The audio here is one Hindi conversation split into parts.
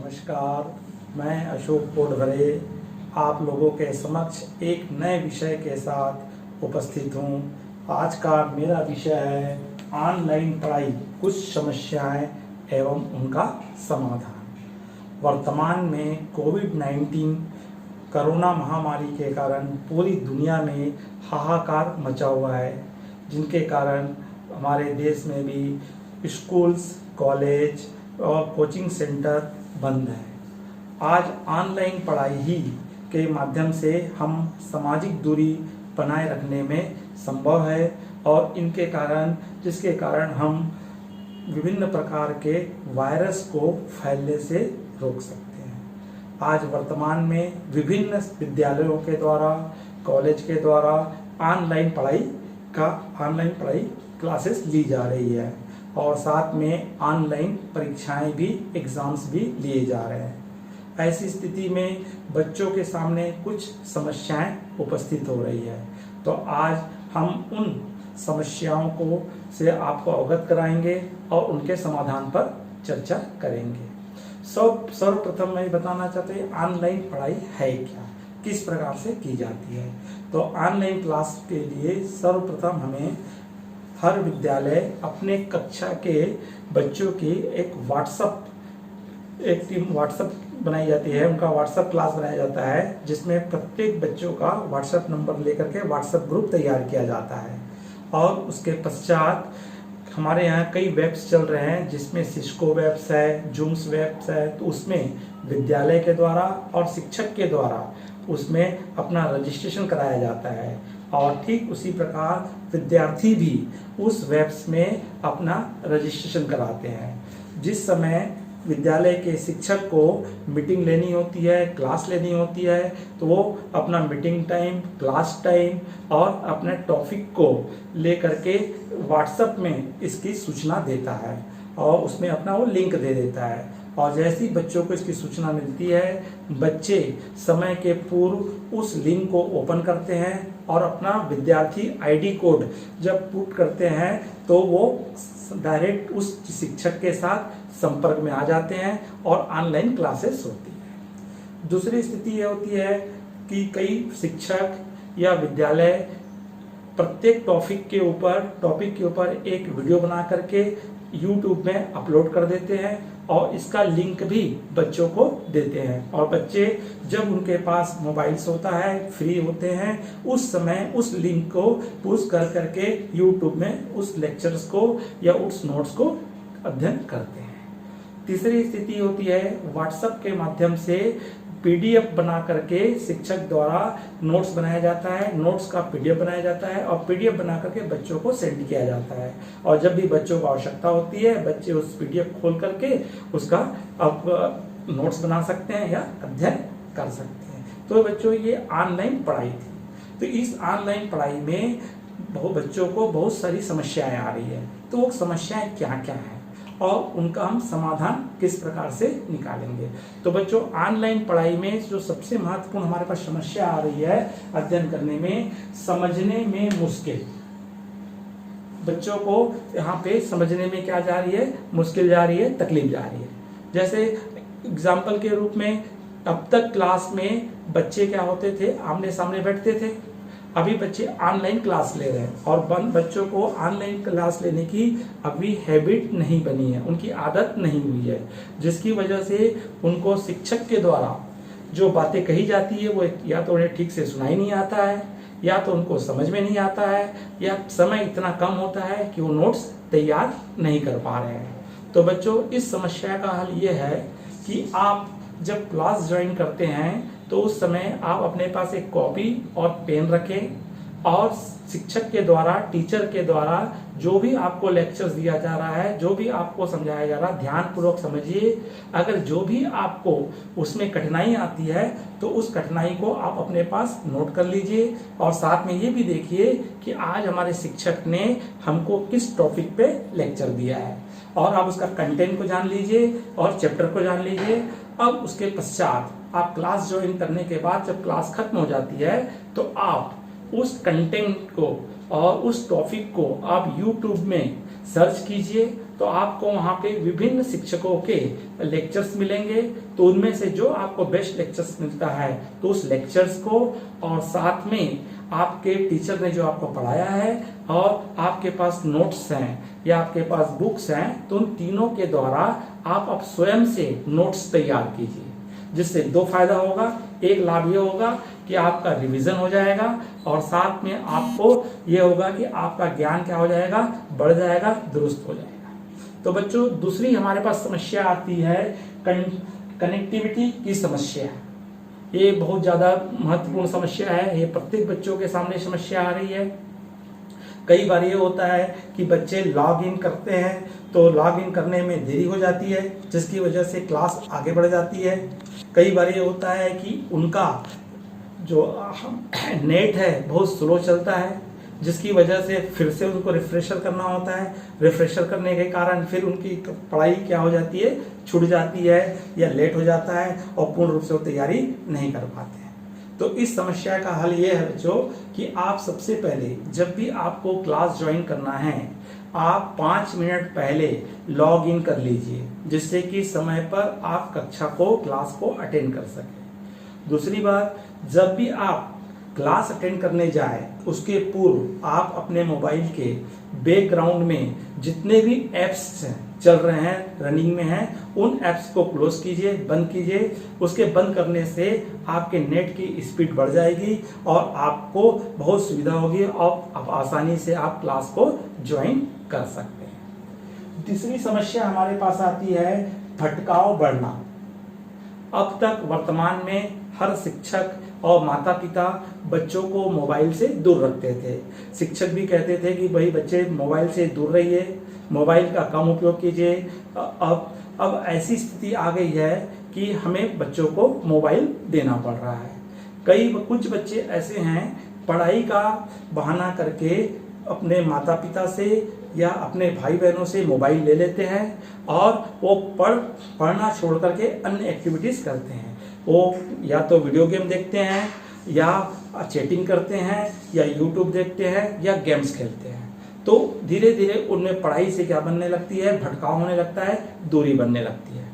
नमस्कार, मैं अशोक पोडभरे आप लोगों के समक्ष एक नए विषय के साथ उपस्थित हूँ। आज का मेरा विषय है ऑनलाइन पढ़ाई, कुछ समस्याएं एवं उनका समाधान। वर्तमान में कोविड-19 कोरोना महामारी के कारण पूरी दुनिया में हाहाकार मचा हुआ है, जिनके कारण हमारे देश में भी स्कूल्स, कॉलेज और कोचिंग सेंटर बंद है। आज ऑनलाइन पढ़ाई ही के माध्यम से हम सामाजिक दूरी बनाए रखने में संभव है और इनके कारण जिसके कारण हम विभिन्न प्रकार के वायरस को फैलने से रोक सकते हैं। आज वर्तमान में विभिन्न विद्यालयों के द्वारा, कॉलेज के द्वारा ऑनलाइन पढ़ाई क्लासेस ली जा रही है और साथ में ऑनलाइन परीक्षाएं भी, एग्जाम्स भी लिए जा रहे हैं। ऐसी स्थिति में बच्चों के सामने कुछ समस्याएं उपस्थित हो रही है, तो आज हम उन समस्याओं को से आपको अवगत कराएंगे और उनके समाधान पर चर्चा करेंगे। सर्वप्रथम मैं बताना चाहते हैं ऑनलाइन पढ़ाई है क्या, किस प्रकार से की जाती है। तो ऑनलाइन क्लास के लिए सर्वप्रथम हमें हर विद्यालय अपने कक्षा के बच्चों की एक टीम व्हाट्सएप बनाई जाती है, उनका व्हाट्सएप क्लास बनाया जाता है, जिसमें प्रत्येक बच्चों का व्हाट्सएप नंबर लेकर के व्हाट्सएप ग्रुप तैयार किया जाता है। और उसके पश्चात हमारे यहाँ कई वेब्स चल रहे हैं, जिसमें सिस्को वेब्स है, जूम्स वेब्स है, तो उसमें विद्यालय के द्वारा और शिक्षक के द्वारा उसमें अपना रजिस्ट्रेशन कराया जाता है और ठीक उसी प्रकार विद्यार्थी भी उस वेब्स में अपना रजिस्ट्रेशन कराते हैं। जिस समय विद्यालय के शिक्षक को मीटिंग लेनी होती है, क्लास लेनी होती है, तो वो अपना मीटिंग टाइम, क्लास टाइम और अपने टॉपिक को लेकर के व्हाट्सएप में इसकी सूचना देता है और उसमें अपना वो लिंक दे देता है। और जैसे ही बच्चों को इसकी सूचना मिलती है, बच्चे समय के पूर्व उस लिंक को ओपन करते हैं और अपना विद्यार्थी आईडी कोड जब पुट करते हैं तो वो डायरेक्ट उस शिक्षक के साथ संपर्क में आ जाते हैं और ऑनलाइन क्लासेस होती है। दूसरी स्थिति ये होती है कि कई शिक्षक या विद्यालय प्रत्येक टॉपिक के ऊपर एक वीडियो बना करके YouTube में अपलोड कर देते हैं और इसका लिंक भी बच्चों को देते हैं और बच्चे जब उनके पास मोबाइल्स होता है, फ्री होते हैं, उस समय उस लिंक को पुश कर करके YouTube में उस लेक्चर्स को या उस नोट्स को अध्ययन करते हैं। तीसरी स्थिति होती है व्हाट्सएप के माध्यम से PDF बना करके शिक्षक द्वारा नोट्स बनाया जाता है, नोट्स का PDF बनाया जाता है और PDF बना करके बच्चों को सेंड किया जाता है और जब भी बच्चों को आवश्यकता होती है, बच्चे उस PDF खोल करके उसका अब नोट्स बना सकते हैं या अध्ययन कर सकते हैं। तो बच्चों, ये ऑनलाइन पढ़ाई थी। तो इस ऑनलाइन पढ़ाई में बच्चों को बहुत सारी समस्याएं आ रही है, तो वो समस्याएं क्या क्या हैं और उनका हम समाधान किस प्रकार से निकालेंगे। तो बच्चों, ऑनलाइन पढ़ाई में जो सबसे महत्वपूर्ण हमारे पास समस्या आ रही है अध्ययन करने में, समझने में मुश्किल। बच्चों को यहाँ पे समझने में क्या जा रही है, मुश्किल जा रही है, तकलीफ जा रही है। जैसे एग्जाम्पल के रूप में अब तक क्लास में बच्चे क्या होते थे, आमने सामने बैठते थे, अभी बच्चे ऑनलाइन क्लास ले रहे हैं और बच्चों को ऑनलाइन क्लास लेने की अभी हैबिट नहीं बनी है, उनकी आदत नहीं हुई है, जिसकी वजह से उनको शिक्षक के द्वारा जो बातें कही जाती है वो या तो उन्हें ठीक से सुनाई नहीं आता है, या तो उनको समझ में नहीं आता है, या समय इतना कम होता है कि वो नोट्स तैयार नहीं कर पा रहे हैं। तो बच्चों, इस समस्या का हल ये है कि आप जब क्लास ज्वाइन करते हैं तो उस समय आप अपने पास एक कॉपी और पेन रखें और शिक्षक के द्वारा, टीचर के द्वारा जो भी आपको लेक्चर्स दिया जा रहा है, जो भी आपको समझाया जा रहा है, ध्यानपूर्वक समझिए। अगर जो भी आपको उसमें कठिनाई आती है तो उस कठिनाई को आप अपने पास नोट कर लीजिए और साथ में ये भी देखिए कि आज हमारे शिक्षक ने हमको किस टॉपिक पे लेक्चर दिया है और आप उसका कंटेंट को जान लीजिए और चैप्टर को जान लीजिए। अब उसके पश्चात आप क्लास ज्वाइन करने के बाद जब क्लास खत्म हो जाती है तो आप उस कंटेंट को और उस टॉपिक को आप YouTube में सर्च कीजिए तो आपको वहाँ पे विभिन्न शिक्षकों के लेक्चर्स मिलेंगे। तो उनमें से जो आपको बेस्ट लेक्चर्स मिलता है तो उस लेक्चर्स को, और साथ में आपके टीचर ने जो आपको पढ़ाया है और आपके पास नोट्स हैं या आपके पास बुक्स हैं, तो उन तीनों के द्वारा आप स्वयं से नोट्स तैयार कीजिए, जिससे दो फायदा होगा। एक लाभ ये होगा कि आपका रिवीजन हो जाएगा और साथ में आपको ये होगा कि आपका ज्ञान क्या हो जाएगा, बढ़ जाएगा, दुरुस्त हो जाएगा। तो बच्चों, दूसरी हमारे पास समस्या आती है कनेक्टिविटी की समस्या। ये बहुत ज्यादा महत्वपूर्ण समस्या है, ये प्रत्येक बच्चों के सामने समस्या आ रही है। कई बार ये होता है कि बच्चे लॉग इन करते हैं तो लॉग इन करने में देरी हो जाती है, जिसकी वजह से क्लास आगे बढ़ जाती है। कई बार ये होता है कि उनका जो नेट है बहुत स्लो चलता है, जिसकी वजह से फिर से उनको रिफ्रेशर करना होता है। रिफ्रेशर करने के कारण फिर उनकी पढ़ाई क्या हो जाती है, छूट जाती है या लेट हो जाता है और पूर्ण रूप से वो तैयारी नहीं कर पाते हैं। तो इस समस्या का हल ये है बच्चों कि आप सबसे पहले जब भी आपको क्लास ज्वाइन करना है, आप 5 मिनट पहले लॉग इन कर लीजिए, जिससे कि समय पर आप कक्षा को, क्लास को अटेंड कर सकें। दूसरी बात, जब भी आप क्लास अटेंड करने जाए उसके पूर्व आप अपने मोबाइल के बैकग्राउंड में जितने भी एप्स चल रहे हैं, रनिंग में हैं, उन एप्स को क्लोज कीजिए, बंद कीजिए। उसके बंद करने से आपके नेट की स्पीड बढ़ जाएगी और आपको बहुत सुविधा होगी और आप आसानी से आप क्लास को ज्वाइन कर सकते हैं। तीसरी समस्या हमारे पास आती है भटकाव बढ़ना। अब तक वर्तमान में हर शिक्षक और माता पिता बच्चों को मोबाइल से दूर रखते थे। शिक्षक भी कहते थे कि भाई बच्चे मोबाइल से दूर रहिए, मोबाइल का कम उपयोग कीजिए। अब ऐसी स्थिति आ गई है कि हमें बच्चों को मोबाइल देना पड़ रहा है। कुछ बच्चे ऐसे हैं, पढ़ाई का बहाना करके अपने माता पिता से या अपने भाई बहनों से मोबाइल ले लेते हैं और वो पढ़ना छोड़ करके अन्य एक्टिविटीज करते हैं। वो या तो वीडियो गेम देखते हैं या चैटिंग करते हैं या यूट्यूब देखते हैं या गेम्स खेलते हैं। तो धीरे धीरे उनमें पढ़ाई से क्या बनने लगती है, भटकाव होने लगता है, दूरी बनने लगती है।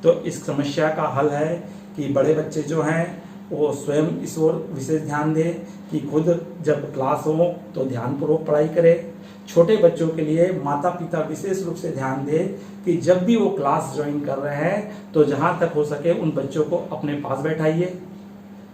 तो इस समस्या का हल है कि बड़े बच्चे जो हैं वो स्वयं इस ओर विशेष ध्यान दें कि खुद जब क्लास हो तो ध्यानपूर्वक पढ़ाई करें। छोटे बच्चों के लिए माता पिता विशेष रूप से ध्यान दें कि जब भी वो क्लास ज्वाइन कर रहे हैं तो जहां तक हो सके उन बच्चों को अपने पास बैठाइए,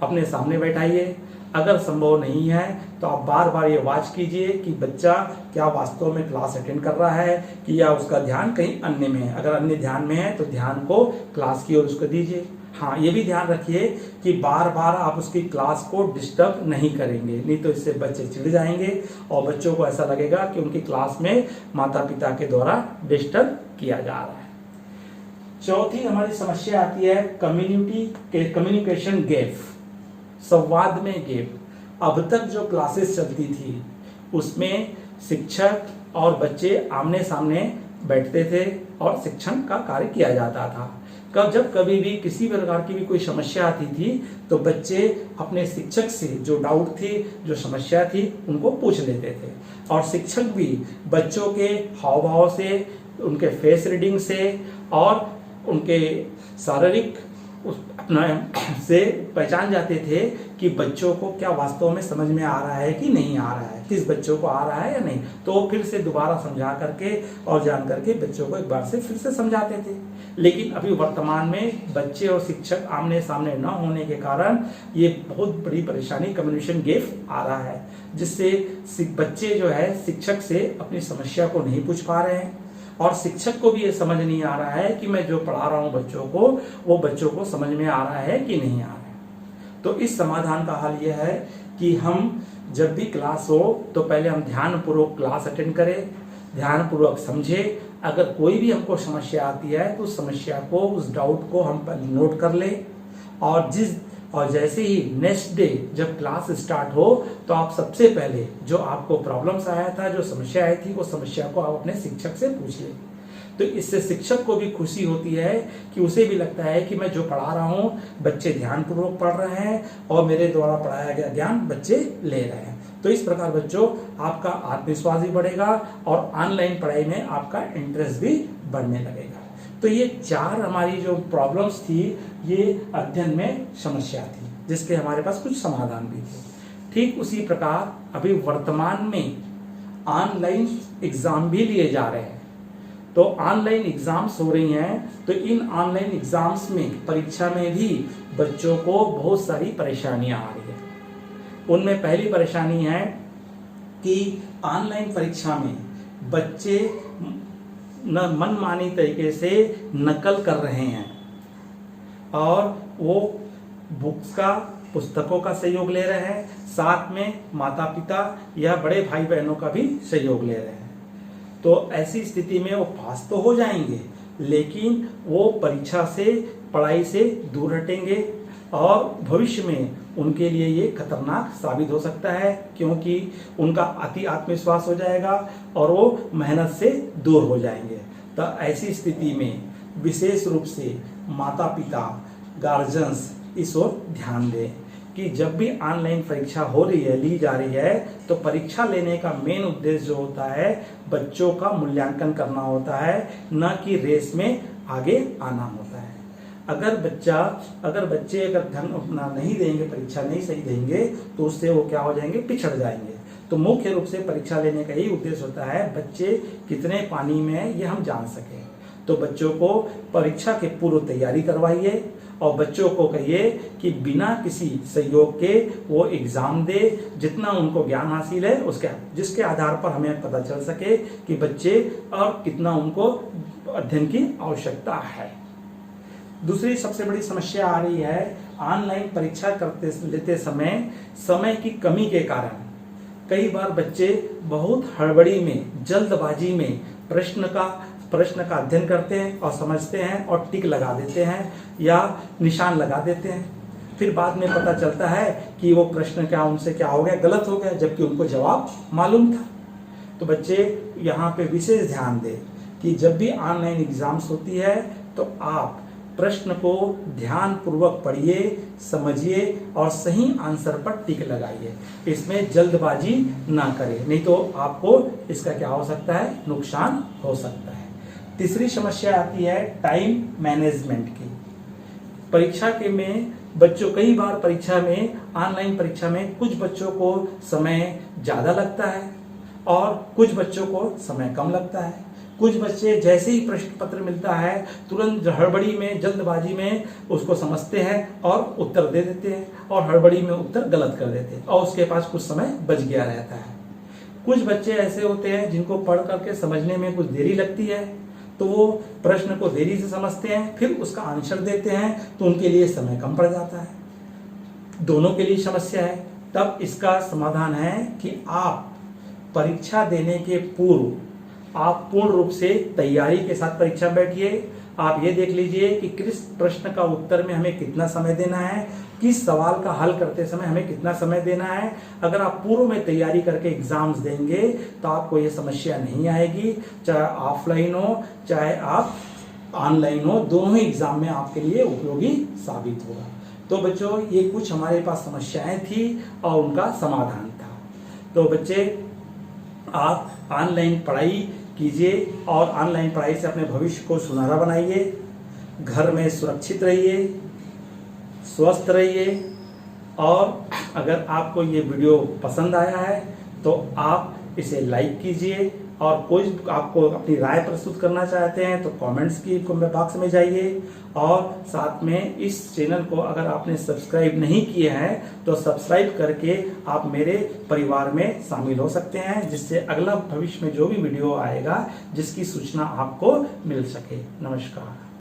अपने सामने बैठाइए। अगर संभव नहीं है तो आप बार बार ये वॉच कीजिए कि बच्चा क्या वास्तव में क्लास अटेंड कर रहा है कि या उसका ध्यान कहीं अन्य में है। अगर अन्य ध्यान में है तो ध्यान को क्लास की ओर उसको दीजिए। हाँ, ये भी ध्यान रखिए कि बार बार आप उसकी क्लास को डिस्टर्ब नहीं करेंगे, नहीं तो इससे बच्चे चिढ़ जाएंगे और बच्चों को ऐसा लगेगा कि उनकी क्लास में माता पिता के द्वारा डिस्टर्ब किया जा रहा है। चौथी हमारी समस्या आती है कम्युनिकेशन गैप, संवाद में गैप। अब तक जो क्लासेस चलती थी उसमें शिक्षक और बच्चे आमने सामने बैठते थे और शिक्षण का कार्य किया जाता था। जब कभी भी किसी प्रकार की भी कोई समस्या आती थी तो बच्चे अपने शिक्षक से जो डाउट थी, जो समस्या थी, उनको पूछ लेते थे और शिक्षक भी बच्चों के हाव भाव से, उनके फेस रीडिंग से और उनके शारीरिक अपना से पहचान जाते थे कि बच्चों को क्या वास्तव में समझ में आ रहा है कि नहीं आ रहा है, किस बच्चों को आ रहा है या नहीं। तो फिर से दोबारा समझा करके और जान करके बच्चों को एक बार से फिर से समझाते थे। लेकिन अभी वर्तमान में बच्चे और शिक्षक आमने सामने न होने के कारण ये बहुत बड़ी परेशानी, कम्युनिकेशन गैप आ रहा है, जिससे बच्चे जो है शिक्षक से अपनी समस्या को नहीं पूछ पा रहे हैं और शिक्षक को भी ये समझ नहीं आ रहा है कि मैं जो पढ़ा रहा हूँ बच्चों को, वो बच्चों को समझ में आ रहा है कि नहीं आ रहा है। तो इस समाधान का हल यह है कि हम जब भी क्लास हो तो पहले हम ध्यानपूर्वक क्लास अटेंड करें, ध्यानपूर्वक समझे। अगर कोई भी हमको समस्या आती है तो उस समस्या को, उस डाउट को हम नोट कर लें और जैसे ही नेक्स्ट डे जब क्लास स्टार्ट हो तो आप सबसे पहले जो आपको प्रॉब्लम्स आया था, जो समस्या आई थी, वो समस्या को आप अपने शिक्षक से पूछ लें। तो इससे शिक्षक को भी खुशी होती है कि उसे भी लगता है कि मैं जो पढ़ा रहा हूँ बच्चे ध्यानपूर्वक पढ़ रहे हैं और मेरे द्वारा पढ़ाया गया ज्ञान बच्चे ले रहे हैं। तो इस प्रकार बच्चों आपका आत्मविश्वास भी बढ़ेगा और ऑनलाइन पढ़ाई में आपका इंटरेस्ट भी बढ़ने लगेगा। तो ये 4 हमारी जो प्रॉब्लम्स थी, ये अध्ययन में समस्या थी, जिसके हमारे पास कुछ समाधान भी थे। ठीक उसी प्रकार अभी वर्तमान में ऑनलाइन एग्जाम भी लिए जा रहे हैं। तो ऑनलाइन एग्जाम्स हो रही हैं, तो इन ऑनलाइन एग्जाम्स में परीक्षा में भी बच्चों को बहुत सारी परेशानियां आ रही है। उनमें पहली परेशानी है कि ऑनलाइन परीक्षा में बच्चे मनमानी तरीके से नकल कर रहे हैं और वो बुक्स का, पुस्तकों का सहयोग ले रहे हैं, साथ में माता पिता या बड़े भाई बहनों का भी सहयोग ले रहे हैं। तो ऐसी स्थिति में वो पास तो हो जाएंगे, लेकिन वो परीक्षा से, पढ़ाई से दूर हटेंगे और भविष्य में उनके लिए ये खतरनाक साबित हो सकता है, क्योंकि उनका अति आत्मविश्वास हो जाएगा और वो मेहनत से दूर हो जाएंगे। तो ऐसी स्थिति में विशेष रूप से माता पिता, गार्जियंस इस ओर ध्यान दें कि जब भी ऑनलाइन परीक्षा हो रही है, ली जा रही है, तो परीक्षा लेने का मेन उद्देश्य जो होता है बच्चों का मूल्यांकन करना होता है, न कि रेस में आगे आना होता है। अगर बच्चे ध्यान अपना नहीं देंगे, परीक्षा नहीं सही देंगे, तो उससे वो क्या हो जाएंगे, पिछड़ जाएंगे। तो मुख्य रूप से परीक्षा लेने का यही उद्देश्य होता है बच्चे कितने पानी में है ये हम जान सकें। तो बच्चों को परीक्षा के पूर्व तैयारी करवाइए और बच्चों को कहिए कि बिना किसी सहयोग के वो एग्जाम दे, जितना उनको ज्ञान हासिल है उसके, जिसके आधार पर हमें पता चल सके कि बच्चे और कितना उनको अध्ययन की आवश्यकता है। दूसरी सबसे बड़ी समस्या आ रही है ऑनलाइन परीक्षा लेते समय की कमी के कारण कई बार बच्चे बहुत हड़बड़ी में, जल्दबाजी में प्रश्न का अध्ययन करते हैं और समझते हैं और टिक लगा देते हैं या निशान लगा देते हैं। फिर बाद में पता चलता है कि वो प्रश्न उनसे क्या हो गया, गलत हो गया, जबकि उनको जवाब मालूम था। तो बच्चे यहाँ पे विशेष ध्यान दें कि जब भी ऑनलाइन एग्जाम्स होती है तो आप प्रश्न को ध्यान पूर्वक पढ़िए, समझिए और सही आंसर पर टिक लगाइए। इसमें जल्दबाजी ना करें, नहीं तो आपको इसका क्या हो सकता है, नुकसान हो सकता है। तीसरी समस्या आती है टाइम मैनेजमेंट की। परीक्षा के में बच्चों कई बार परीक्षा में, ऑनलाइन परीक्षा में कुछ बच्चों को समय ज़्यादा लगता है और कुछ बच्चों को समय कम लगता है। कुछ बच्चे जैसे ही प्रश्न पत्र मिलता है तुरंत हड़बड़ी में, जल्दबाजी में उसको समझते हैं और उत्तर दे देते हैं और हड़बड़ी में उत्तर गलत कर देते हैं और उसके पास कुछ समय बच गया रहता है। कुछ बच्चे ऐसे होते हैं जिनको पढ़ करके समझने में कुछ देरी लगती है, तो वो प्रश्न को देरी से समझते हैं, फिर उसका आंसर देते हैं तो उनके लिए समय कम पड़ जाता है। दोनों के लिए समस्या है। तब इसका समाधान है कि आप परीक्षा देने के पूर्व आप पूर्ण रूप से तैयारी के साथ परीक्षा में बैठिए। आप ये देख लीजिए कि किस प्रश्न का उत्तर में हमें कितना समय देना है, किस सवाल का हल करते समय हमें कितना समय देना है। अगर आप पूर्व में तैयारी करके एग्जाम्स देंगे तो आपको ये समस्या नहीं आएगी, चाहे ऑफलाइन हो चाहे आप ऑनलाइन हो, दोनों ही एग्जाम में आपके लिए उपयोगी साबित होगा। तो बच्चों, ये कुछ हमारे पास समस्याएं थी और उनका समाधान था। तो बच्चे, आप ऑनलाइन पढ़ाई कीजिए और ऑनलाइन पढ़ाई से अपने भविष्य को सुनहरा बनाइए। घर में सुरक्षित रहिए, स्वस्थ रहिए और अगर आपको ये वीडियो पसंद आया है तो आप इसे लाइक कीजिए और कोई आपको अपनी राय प्रस्तुत करना चाहते हैं तो कमेंट्स की बॉक्स में जाइए और साथ में इस चैनल को अगर आपने सब्सक्राइब नहीं किए हैं तो सब्सक्राइब करके आप मेरे परिवार में शामिल हो सकते हैं, जिससे अगला भविष्य में जो भी वीडियो आएगा जिसकी सूचना आपको मिल सके। नमस्कार।